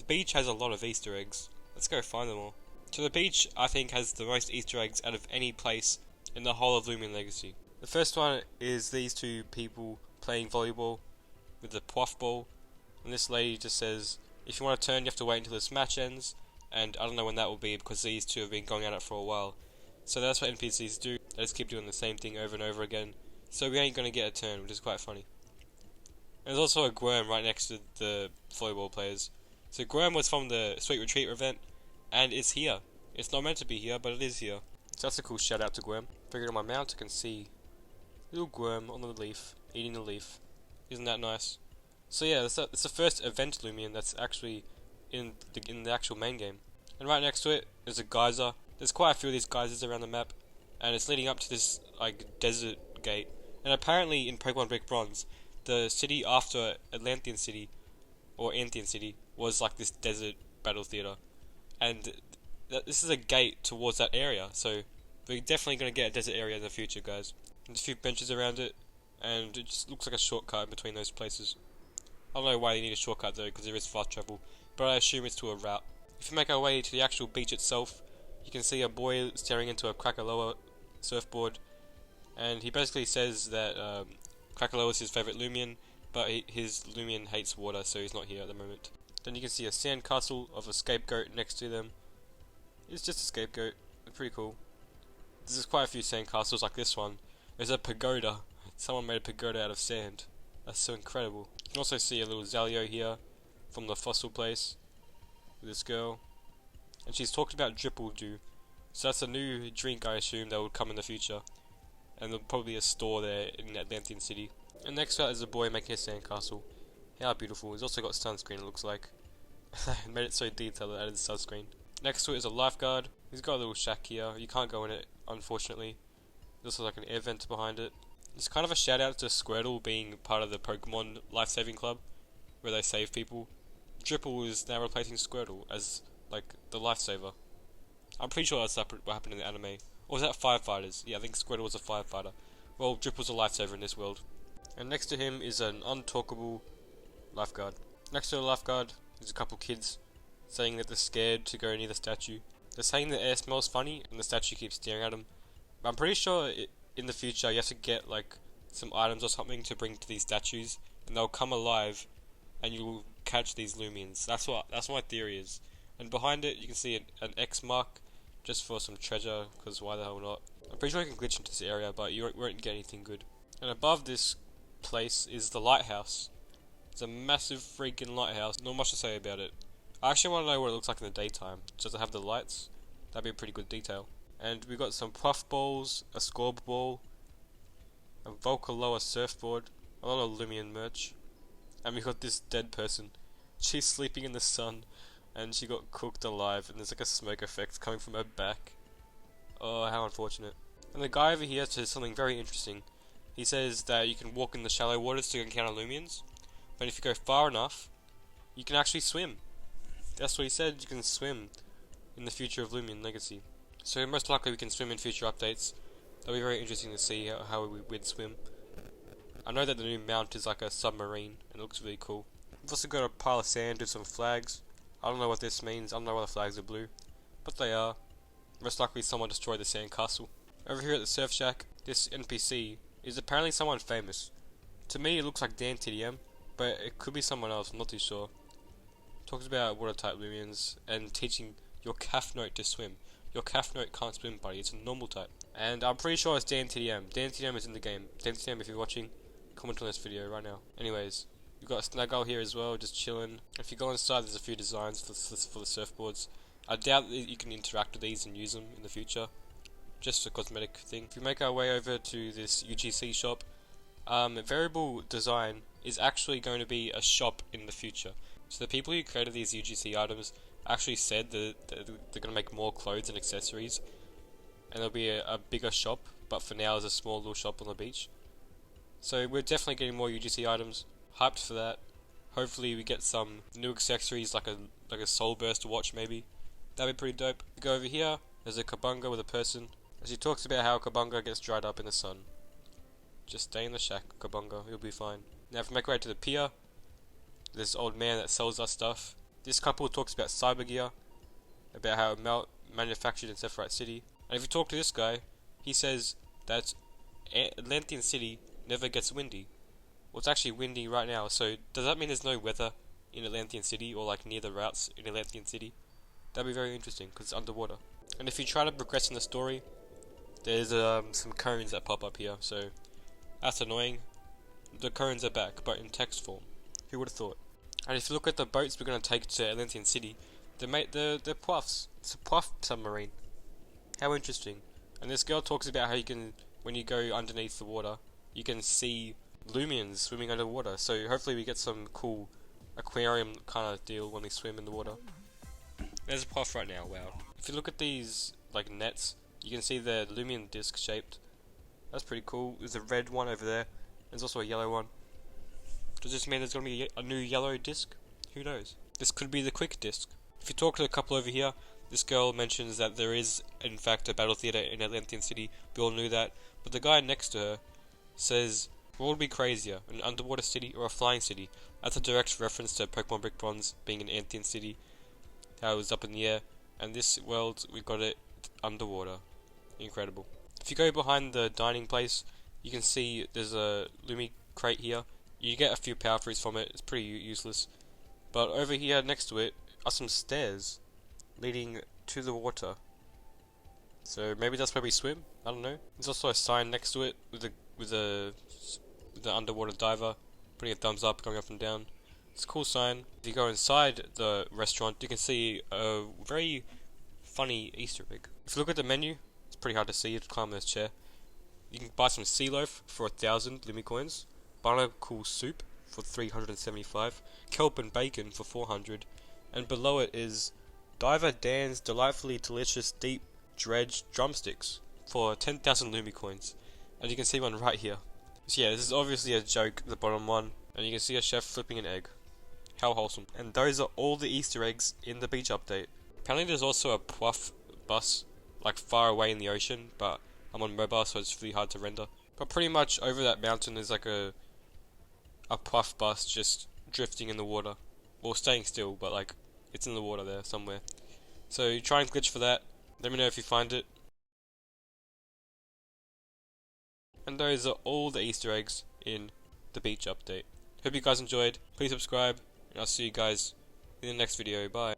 beach has a lot of Easter eggs. Let's go find them all. So the beach, I think, has the most Easter eggs out of any place in the whole of Loomian Legacy. The first one is these two people playing volleyball with the puff ball, and this lady just says, if you want to turn, you have to wait until this match ends, and I don't know when that will be because these two have been going at it for a while. So that's what NPCs do, they just keep doing the same thing over and over again, so we ain't gonna get a turn, which is quite funny. And there's also a Gworm right next to the volleyball players. So Gworm was from the Sweet Retreat event, and it's here. It's not meant to be here, but it is here. So that's a cool shout out to Gworm. Figured on my mount I can see little Gworm on the leaf, eating the leaf. Isn't that nice? So yeah, it's the first event Loomian that's actually in the actual main game. And right next to it is a geyser. There's quite a few of these geysers around the map, and it's leading up to this like desert gate. And apparently in Pokemon Brick Bronze, the city after Atlantean City, or Anthian City, was like this desert battle theater. And this is a gate towards that area, so we're definitely going to get a desert area in the future, guys. There's a few benches around it, and it just looks like a shortcut in between those places. I don't know why you need a shortcut though, because there is fast travel, but I assume it's to a route. If we make our way to the actual beach itself, you can see a boy staring into a Krakaloa surfboard, and he basically says that Krakaloa is his favourite Loomian, but his Loomian hates water, so he's not here at the moment. Then you can see a sandcastle of a scapegoat next to them. It's just a scapegoat, it's pretty cool. There's quite a few sandcastles like this one. There's a pagoda. Someone made a pagoda out of sand. That's so incredible. You can also see a little Zalio here from the fossil place with this girl. And she's talked about Dripple Dew. So that's a new drink, I assume, that will come in the future. And there'll probably be a store there in Atlantean City. And next to that is a boy making a sandcastle. How beautiful. He's also got sunscreen, it looks like. I made it so detailed that I added sunscreen. Next to it is a lifeguard. He's got a little shack here. You can't go in it, unfortunately. There's also like an air vent behind it. It's kind of a shout out to Squirtle being part of the Pokemon Life-Saving Club, where they save people. Dripple is now replacing Squirtle as like the lifesaver. I'm pretty sure that's what happened in the anime. Or was that firefighters? Yeah, I think Squirtle was a firefighter. Well, Dripple's a lifesaver in this world. And next to him is an untalkable lifeguard. Next to the lifeguard is a couple kids saying that they're scared to go near the statue. They're saying the air smells funny and the statue keeps staring at them. But I'm pretty sure in the future you have to get like some items or something to bring to these statues, and they'll come alive and you'll catch these Loomians. That's what my theory is. And behind it you can see an X mark just for some treasure, because why the hell not. I'm pretty sure you can glitch into this area, but you won't get anything good. And above this place is the Lighthouse. It's a massive freaking lighthouse, not much to say about it. I actually want to know what it looks like in the daytime. Does it have the lights? That'd be a pretty good detail. And we've got some puff balls, a scoreboard ball, a Volcaloa surfboard, a lot of Lumion merch, and we got this dead person. She's sleeping in the sun, and she got cooked alive, and there's like a smoke effect coming from her back. Oh, how unfortunate. And the guy over here says something very interesting. He says that you can walk in the shallow waters to encounter Loomians, but if you go far enough, you can actually swim. That's what he said, you can swim in the future of Loomian Legacy. So most likely we can swim in future updates. That'll be very interesting to see how we'd swim. I know that the new mount is like a submarine, and it looks really cool. We've also got a pile of sand with some flags. I don't know what this means, I don't know why the flags are blue, but they are. Most likely someone destroyed the sand castle. Over here at the surf shack, this NPC is apparently someone famous. To me it looks like Dan TDM, but it could be someone else, I'm not too sure. Talks about water type Lumions and teaching your calf note to swim. Your calf note can't swim, buddy, it's a normal type. And I'm pretty sure it's Dan TDM. Dan TDM is in the game. Dan TDM, if you're watching, comment on this video right now. Anyways, you've got a Snuggle here as well, just chilling. If you go inside, there's a few designs for the surfboards. I doubt that you can interact with these and use them in the future. Just a cosmetic thing. If we make our way over to this UGC shop, Variable Design is actually going to be a shop in the future. So the people who created these UGC items actually said that they're going to make more clothes and accessories, and there'll be a bigger shop, but for now there's a small little shop on the beach. So we're definitely getting more UGC items, hyped for that. Hopefully we get some new accessories like a Soul Burst watch maybe. That'd be pretty dope. We go over here, there's a Kabunga with a person, as he talks about how Kabunga gets dried up in the sun. Just stay in the shack, Kabunga, you'll be fine. Now if we make our way to the pier, this old man that sells us stuff. This couple talks about cyber gear, about how it manufactured in Sephiroth City. And if you talk to this guy, he says that Atlantean City never gets windy. Well, it's actually windy right now, so does that mean there's no weather in Atlantean City, or like near the routes in Atlantean City? That'd be very interesting, because it's underwater. And if you try to progress in the story, there's some cones that pop up here, so that's annoying. The cones are back, but in text form. Who would have thought? And if you look at the boats we're going to take to Atlantean City, they're puffs. It's a puff submarine. How interesting. And this girl talks about how you can, when you go underneath the water, you can see Loomians swimming underwater. So hopefully we get some cool aquarium kind of deal when we swim in the water. There's a puff right now, wow. If you look at these like nets, you can see they're Loomian disc shaped. That's pretty cool. There's a red one over there. There's also a yellow one. Does this mean there's going to be a new yellow disc? Who knows? This could be the quick disc. If you talk to a couple over here, this girl mentions that there is in fact a battle theater in Atlantean City. We all knew that. But the guy next to her says, what would be crazier, an underwater city or a flying city? That's a direct reference to Pokemon Brick Bronze being an Atlantean City. How it was up in the air. And this world, we got it underwater. Incredible. If you go behind the dining place, you can see there's a Lumi crate here. You get a few power fruits from it, it's pretty useless. But over here next to it are some stairs leading to the water. So maybe that's where we swim? I don't know. There's also a sign next to it with the underwater diver putting a thumbs up, going up and down. It's a cool sign. If you go inside the restaurant, you can see a very funny Easter egg. If you look at the menu, it's pretty hard to see. You have to climb this chair. You can buy some sea loaf for 1,000 Lumi coins, barnacle soup for 375, kelp and bacon for 400, and below it is Diver Dan's delightfully delicious deep dredge drumsticks for 10,000 Lumi coins. And you can see one right here. So yeah, this is obviously a joke, the bottom one, and you can see a chef flipping an egg. How wholesome. And those are all the Easter eggs in the beach update. Apparently there's also a Puff bus, like far away in the ocean, but I'm on mobile so it's really hard to render. But pretty much over that mountain there's like a Puff bus just drifting in the water. Well, staying still, but like, it's in the water there somewhere. So you try and glitch for that. Let me know if you find it. And those are all the Easter eggs in the beach update. Hope you guys enjoyed. Please subscribe, and I'll see you guys in the next video. Bye.